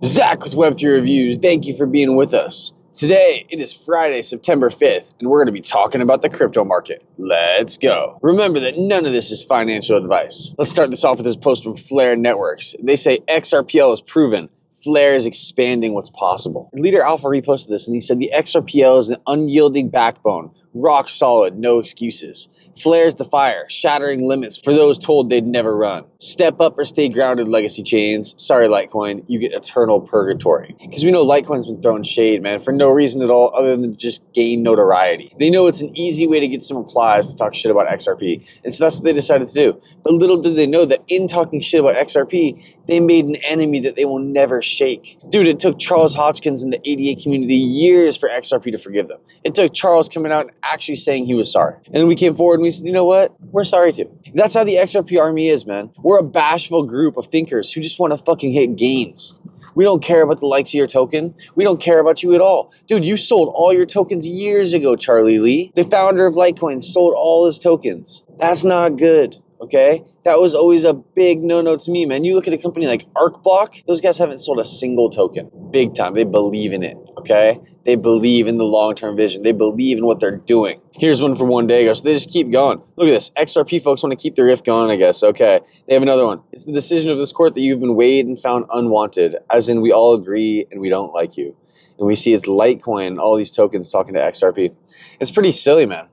Zach with Web3 Reviews, thank you for being with us. Today, it is Friday, September 5th, and we're going to be talking about the crypto market. Let's go. Remember that none of this is financial advice. Let's start this off with this post from Flare Networks. They say XRPL is proven. Flare is expanding what's possible. Leader Alpha reposted this, and he said the XRPL is an unyielding backbone, rock solid, no excuses. Flare's the fire, shattering limits for those told they'd never run. Step up or stay grounded, legacy chains. Sorry, Litecoin, you get eternal purgatory. Because we know Litecoin's been throwing shade, man, for no reason at all other than to just gain notoriety. They know it's an easy way to get some replies to talk shit about XRP, and so that's what they decided to do. But little did they know that in talking shit about XRP, they made an enemy that they will never shake. Dude, it took Charles Hodgkins and the ADA community years for XRP to forgive them. It took Charles coming out and actually saying he was sorry. And then we came forward and we said, you know what? We're sorry too. That's how the XRP army is, man. We're a bashful group of thinkers who just want to fucking hit gains. We don't care about the likes of your token. We don't care about you at all. Dude, you sold all your tokens years ago, Charlie Lee. The founder of Litecoin sold all his tokens. That's not good, okay? That was always a big no-no to me, man. You look at a company like ArcBlock, those guys haven't sold a single token. Big time. They believe in it, okay? They believe in the long-term vision. They believe in what they're doing. Here's one from one day ago. So they just keep going. Look at this. XRP folks want to keep their riff going, I guess. Okay. They have another one. It's the decision of this court that you've been weighed and found unwanted, as in we all agree and we don't like you. And we see it's Litecoin, all these tokens talking to XRP. It's pretty silly, man.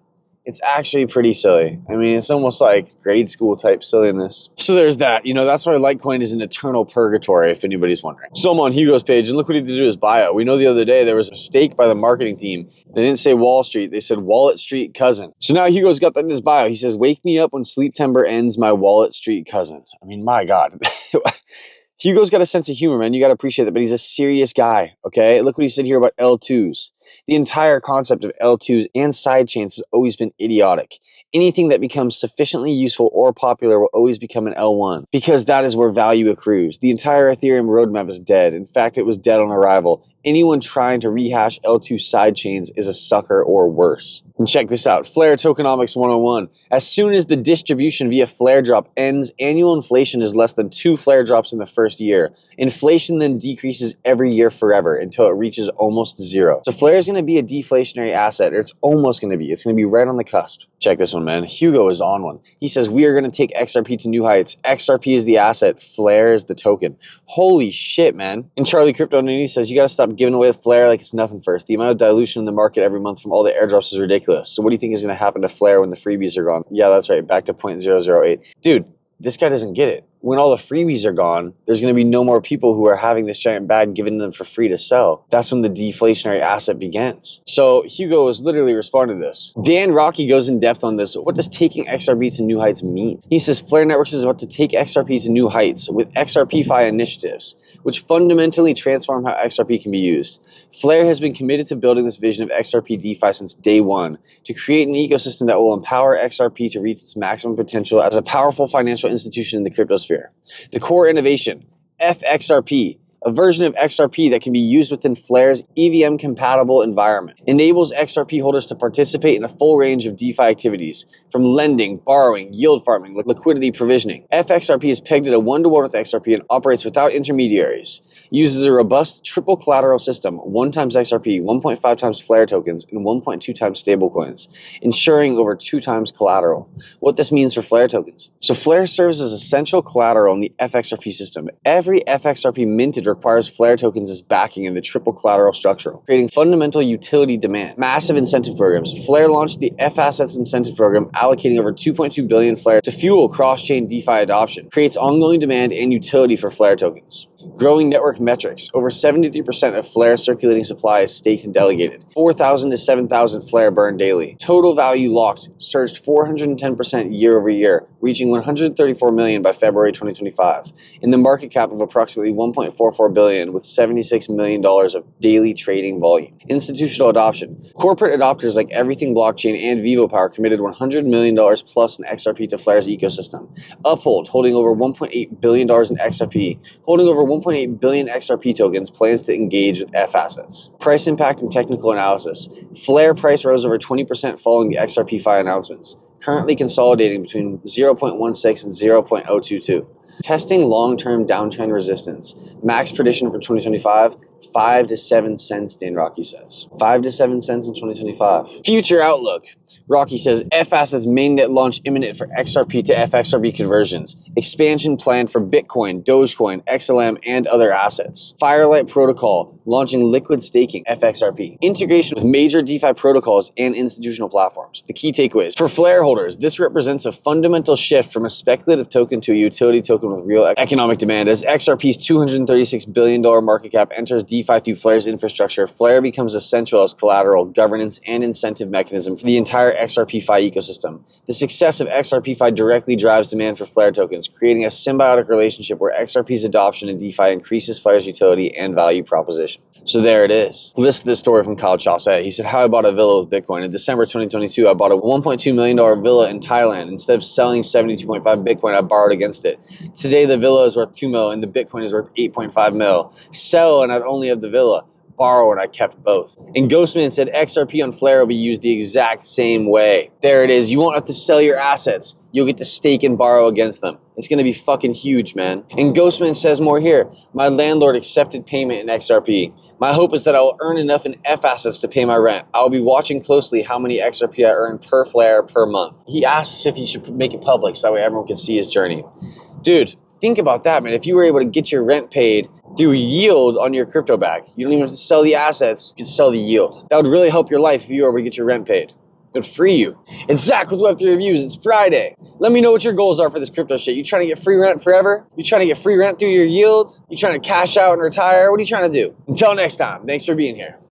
It's actually pretty silly. I mean, it's almost like grade school type silliness. So there's that. You know, that's why Litecoin is an eternal purgatory, if anybody's wondering. So I'm on Hugo's page, and look what he did to his bio. We know the other day there was a mistake by the marketing team. They didn't say Wall Street. They said Wallet Street cousin. So now Hugo's got that in his bio. He says, wake me up when September ends, my Wallet Street cousin. I mean, my God. Hugo's got a sense of humor, man. You got to appreciate that, but he's a serious guy, okay? Look what he said here about L2s. The entire concept of L2s and sidechains has always been idiotic. Anything that becomes sufficiently useful or popular will always become an L1 because that is where value accrues. The entire Ethereum roadmap is dead. In fact, it was dead on arrival. Anyone trying to rehash L2 sidechains is a sucker or worse. And check this out, Flare Tokenomics 101. As soon as the distribution via Flare drop ends, annual inflation is less than 2 Flare drops in the first year. Inflation then decreases every year forever until it reaches almost zero. So Flare is going to be a deflationary asset, or it's almost going to be. It's going to be right on the cusp. Check this one, man. Hugo is on one. He says, we are going to take XRP to new heights. XRP is the asset. Flare is the token. Holy shit, man. And Charlie Crypto Nini says, you got to stop giving away Flare like it's nothing first. The amount of dilution in the market every month from all the airdrops is ridiculous. So what do you think is going to happen to Flare when the freebies are gone? Yeah, that's right. Back to 0.008. Dude, this guy doesn't get it. When all the freebies are gone, there's going to be no more people who are having this giant bag given them for free to sell. That's when the deflationary asset begins. So Hugo is literally responding to this. Dan Rocky goes in depth on this. What does taking XRP to new heights mean? He says Flare Networks is about to take XRP to new heights with XRPFi initiatives, which fundamentally transform how XRP can be used. Flare has been committed to building this vision of XRP DeFi since day one, to create an ecosystem that will empower XRP to reach its maximum potential as a powerful financial institution in the cryptosphere. The core innovation, FXRP, a version of XRP that can be used within Flare's EVM-compatible environment, enables XRP holders to participate in a full range of DeFi activities, from lending, borrowing, yield farming, liquidity provisioning. FXRP is pegged at a 1-to-1 with XRP and operates without intermediaries. Uses a robust triple collateral system, 1 times XRP, 1.5 times Flare tokens, and 1.2 times stablecoins, ensuring over 2 times collateral. What this means for Flare tokens. So Flare serves as essential collateral in the FXRP system. Every FXRP minted requires Flare tokens as backing in the triple collateral structure, creating fundamental utility demand. Massive incentive programs. Flare launched the F-Assets incentive program, allocating over 2.2 billion Flare to fuel cross-chain DeFi adoption. Creates ongoing demand and utility for Flare tokens. Growing network metrics. Over 73% of Flare circulating supply is staked and delegated. 4,000 to 7,000 Flare burned daily. Total value locked surged 410% year over year, reaching 134 million by February 2025, in the market cap of approximately 1.44 billion with $76 million of daily trading volume. Institutional adoption. Corporate adopters like Everything Blockchain and VivoPower committed $100 million plus in XRP to Flare's ecosystem. Uphold, holding over $1.8 billion in XRP, holding over 1.8 billion XRP tokens, plans to engage with F-Assets. Price impact and technical analysis. Flare price rose over 20% following the XRPFi announcements, currently consolidating between 0.16 and 0.022. Testing long-term downtrend resistance. Max prediction for 2025, 5 to 7 cents, Dan Rocky says. 5 to 7 cents in 2025. Future outlook. Rocky says, F-Assets mainnet launch imminent for XRP to FXRP conversions. Expansion planned for Bitcoin, Dogecoin, XLM, and other assets. Firelight Protocol launching liquid staking, FXRP. Integration with major DeFi protocols and institutional platforms. The key takeaways. For Flare holders, this represents a fundamental shift from a speculative token to a utility token with real economic demand. As XRP's $236 billion market cap enters DeFi through Flare's infrastructure, Flare becomes essential as collateral, governance, and incentive mechanism for the entire XRPFi ecosystem. The success of XRPFi directly drives demand for Flare tokens, creating a symbiotic relationship where XRP's adoption in DeFi increases Flare's utility and value proposition. So there it is. List this story from Kyle Chaussett. He said, how I bought a villa with Bitcoin. In December 2022, I bought a $1.2 million villa in Thailand. Instead of selling 72.5 Bitcoin, I borrowed against it. Today, the villa is worth 2 mil and the Bitcoin is worth 8.5 mil. Sell and I'd only have the villa. Borrow and I kept both. And Ghostman said XRP on Flare will be used the exact same way. There it is. You won't have to sell your assets. You'll get to stake and borrow against them. It's going to be fucking huge, man. And Ghostman says more here. My landlord accepted payment in XRP. My hope is that I will earn enough in F-Assets to pay my rent. I will be watching closely how many XRP I earn per Flare per month. He asks if he should make it public so that way everyone can see his journey. Dude, think about that, man. If you were able to get your rent paid through yield on your crypto bag, you don't even have to sell the assets, you can sell the yield. That would really help your life if you were able to get your rent paid. It would free you. It's Zach with Web3 Reviews. It's Friday. Let me know what your goals are for this crypto shit. You trying to get free rent forever? You trying to get free rent through your yield? You trying to cash out and retire? What are you trying to do? Until next time, thanks for being here.